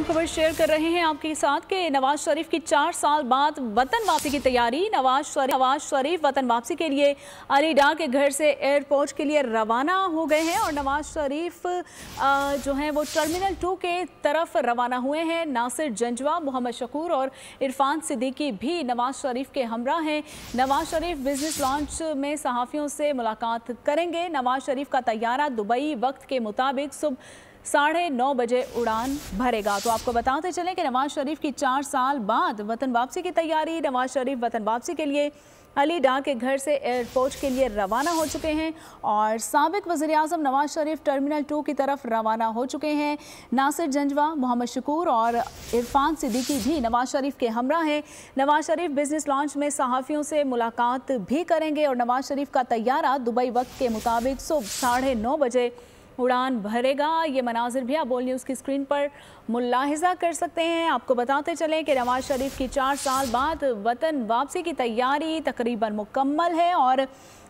खबर शेयर कर रहे हैं आपके साथ कि नवाज शरीफ की 4 साल बाद वतन वापसी की तैयारी। नवाज शरीफ वतन वापसी के लिए अली डार के घर से एयरपोर्ट के लिए रवाना हो गए हैं और नवाज शरीफ जो हैं वो टर्मिनल 2 के तरफ रवाना हुए हैं। नासिर जंजवा, मोहम्मद शकूर और इरफान सिद्दीकी भी नवाज शरीफ के हमरा हैं। नवाज शरीफ बिजनेस लॉन्च में सहाफ़ियों से मुलाकात करेंगे। नवाज शरीफ का तैयारा दुबई वक्त के मुताबिक सुबह 9:30 बजे उड़ान भरेगा। तो आपको बताते चलें कि नवाज शरीफ की 4 साल बाद वतन वापसी की तैयारी। नवाज शरीफ वतन वापसी के लिए अली डार के घर से एयरपोर्ट के लिए रवाना हो चुके हैं और साबिक वज़ीर आज़म नवाज शरीफ टर्मिनल 2 की तरफ रवाना हो चुके हैं। नासिर जंजवा, मोहम्मद शकूर और इरफान सिद्दीकी भी नवाज शरीफ के हमरा हैं। नवाज शरीफ बिजनेस लॉन्च में सहाफ़ियों से मुलाकात भी करेंगे और नवाज शरीफ का तैयारा दुबई वक्त के मुताबिक सुबह 9:30 बजे उड़ान भरेगा। ये मनाजिर भी आप बोल न्यूज़ की स्क्रीन पर मुलाहिजा कर सकते हैं। आपको बताते चलें कि नवाज शरीफ की 4 साल बाद वतन वापसी की तैयारी तकरीबन मुकम्मल है और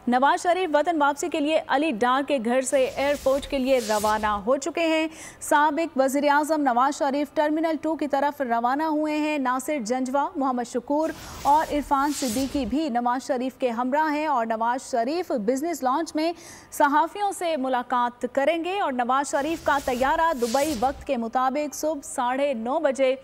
नवाज शरीफ वतन वापसी के लिए अली डार के घर से एयरपोर्ट के लिए रवाना हो चुके हैं। साबिक वज़ीर आज़म नवाज शरीफ टर्मिनल 2 की तरफ रवाना हुए हैं। नासिर जंजवा, मोहम्मद शकूर और इरफान सिद्दीकी भी नवाज शरीफ के हमरा हैं और नवाज शरीफ बिजनेस लॉन्च में सहाफ़ियों से मुलाकात करेंगे और नवाज शरीफ का तैयारा दुबई वक्त के मुताबिक सुबह 9:30 बजे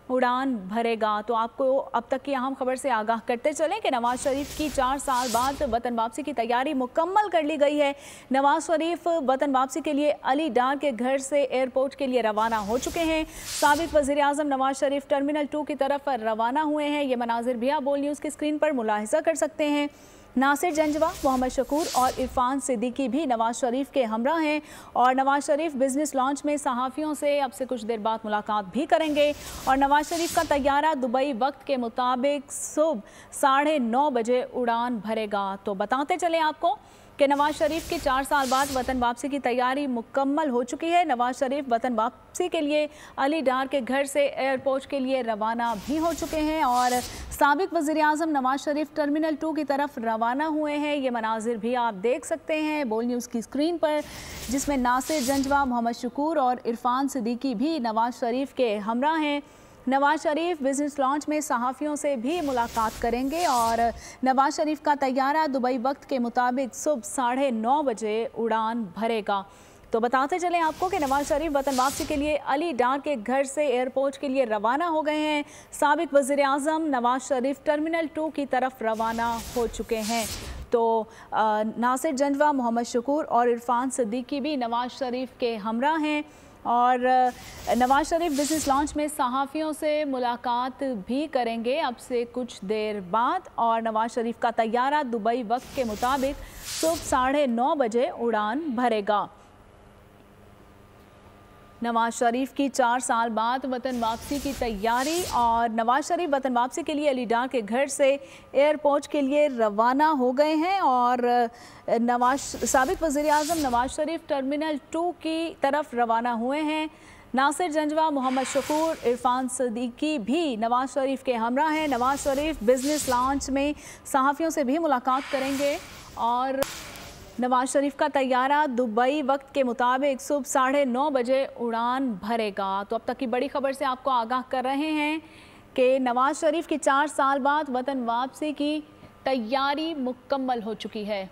उड़ान भरेगा। तो आपको अब तक की अहम खबर से आगाह करते चलें कि नवाज शरीफ की 4 साल बाद वतन वापसी की तैयारी मुकम्मल कर ली गई है। नवाज शरीफ वतन वापसी के लिए अली डार के घर से एयरपोर्ट के लिए रवाना हो चुके हैं। साबिक वज़ीर आज़म नवाज शरीफ टर्मिनल 2 की तरफ रवाना हुए हैं। ये मनाजिर भी आप बोल न्यूज़ की स्क्रीन पर मुलाहिजा कर सकते हैं। नासिर जंजवा, मोहम्मद शकूर और इरफान सिद्दीकी भी नवाज शरीफ के हमरा हैं और नवाज शरीफ बिजनेस लॉन्च में सहाफ़ियों से अब से कुछ देर बाद मुलाकात भी करेंगे और नवाज शरीफ का तैयारा दुबई वक्त के मुताबिक सुबह 9:30 बजे उड़ान भरेगा। तो बताते चलें आपको कि नवाज शरीफ की 4 साल बाद वतन वापसी की तैयारी मुकम्मल हो चुकी है। नवाज शरीफ वतन वापसी के लिए अली डार के घर से एयरपोर्ट के लिए रवाना भी हो चुके हैं और साबिक वज़ीर आज़म नवाज शरीफ टर्मिनल 2 की तरफ रवाना हुए हैं। ये मनाजिर भी आप देख सकते हैं बोल न्यूज़ की स्क्रीन पर, जिसमें नासिर जंजवा, मोहम्मद शकूर और इरफान सिद्दीकी भी नवाज शरीफ के हमरा हैं। नवाज शरीफ बिजनेस लॉन्च में सहाफ़ियों से भी मुलाकात करेंगे और नवाज शरीफ का तैयारा दुबई वक्त के मुताबिक सुबह 9:30 बजे उड़ान भरेगा। तो बताते चलें आपको कि नवाज शरीफ वतन वापसी के लिए अली डार के घर से एयरपोर्ट के लिए रवाना हो गए हैं। साबिक वज़ीर आज़म नवाज शरीफ टर्मिनल 2 की तरफ रवाना हो चुके हैं। तो नासिर जंजवा, मोहम्मद शकूर और इरफान सिद्दीकी भी नवाज शरीफ के हमरा हैं और नवाज शरीफ बिजनेस लॉन्च में सहाफ़ियों से मुलाकात भी करेंगे अब से कुछ देर बाद और नवाज शरीफ का तैयारा दुबई वक्त के मुताबिक सुबह 9:30 बजे उड़ान भरेगा। नवाज शरीफ की 4 साल बाद वतन वापसी की तैयारी और नवाज शरीफ वतन वापसी के लिए अली डार के घर से एयरपोर्ट के लिए रवाना हो गए हैं और साबिक वज़ीर आज़म नवाज शरीफ टर्मिनल 2 की तरफ रवाना हुए हैं। नासिर जंजवा, मोहम्मद शकूर, इरफान सिद्दीकी भी नवाज शरीफ के हमरा हैं। नवाज शरीफ बिजनेस लॉन्च में सहाफ़ियों से भी मुलाकात करेंगे और नवाज शरीफ का तैयारा दुबई वक्त के मुताबिक सुबह 9:30 बजे उड़ान भरेगा। तो अब तक की बड़ी खबर से आपको आगाह कर रहे हैं कि नवाज शरीफ की 4 साल बाद वतन वापसी की तैयारी मुकम्मल हो चुकी है।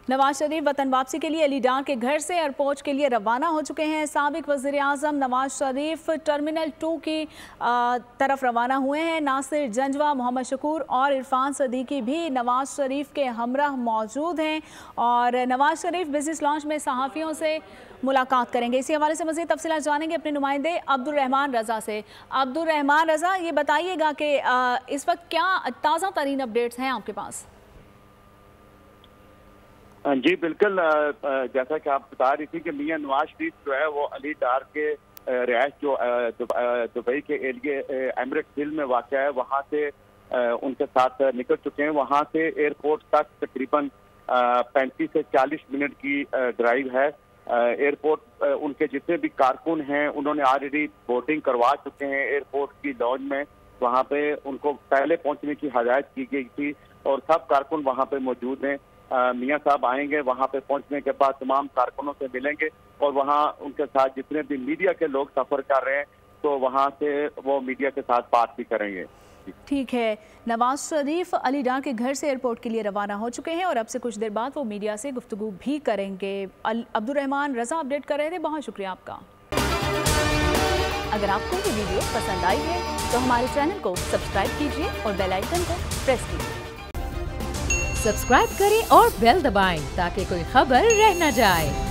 नवाज शरीफ वतन वापसी के लिए अली डार के घर से एयरपोर्ट के लिए रवाना हो चुके हैं। साबिक वज़ीर आज़म नवाज शरीफ टर्मिनल 2 की तरफ रवाना हुए हैं। नासिर जंजवा, मोहम्मद शकूर और इरफान सिद्दीकी भी नवाज शरीफ के हमरा मौजूद हैं और नवाज शरीफ बिजनेस लॉन्च में सहाफ़ियों से मुलाकात करेंगे। इसी हवाले से मज़ीद तफ़सीलात जानेंगे अपने नुमाइंदे अब्दुल रहमान रज़ा से। अब्दुल रहमान रज़ा, ये बताइएगा कि इस वक्त क्या ताज़ा तरीन अपडेट्स हैं आपके पास? जी बिल्कुल, जैसा कि आप बता रही थी कि मियां नवाज शरीफ जो है वो अली डार के रिहाइश जो दुबई के एरिए एमिरेट्स हिल में वाक़या है वहाँ से उनके साथ निकल चुके हैं। वहाँ से एयरपोर्ट तक तकरीबन 35 से 40 मिनट की ड्राइव है। एयरपोर्ट उनके जितने भी कारकुन हैं उन्होंने ऑलरेडी बोर्डिंग करवा चुके हैं एयरपोर्ट की लॉन्ज में। वहाँ पे उनको पहले पहुँचने की हदायत की गई थी और सब कारकुन वहाँ पे मौजूद हैं। मियां साहब आएंगे। वहां पे पहुंचने के बाद तमाम कारकुनों से मिलेंगे और वहां उनके साथ जितने भी मीडिया के लोग सफर कर रहे हैं तो वहां से वो मीडिया के साथ बात भी करेंगे। ठीक है, नवाज शरीफ अली डार के घर से एयरपोर्ट के लिए रवाना हो चुके हैं और अब से कुछ देर बाद वो मीडिया से गुफ्तगू भी करेंगे। अब्दुल रहमान रजा अपडेट कर रहे थे, बहुत शुक्रिया आपका। अगर आपको ये वीडियो पसंद आई है तो हमारे चैनल को सब्सक्राइब कीजिए और बेल आइकन को प्रेस कीजिए। सब्सक्राइब करें और बेल दबाएं ताकि कोई खबर रह न जाए।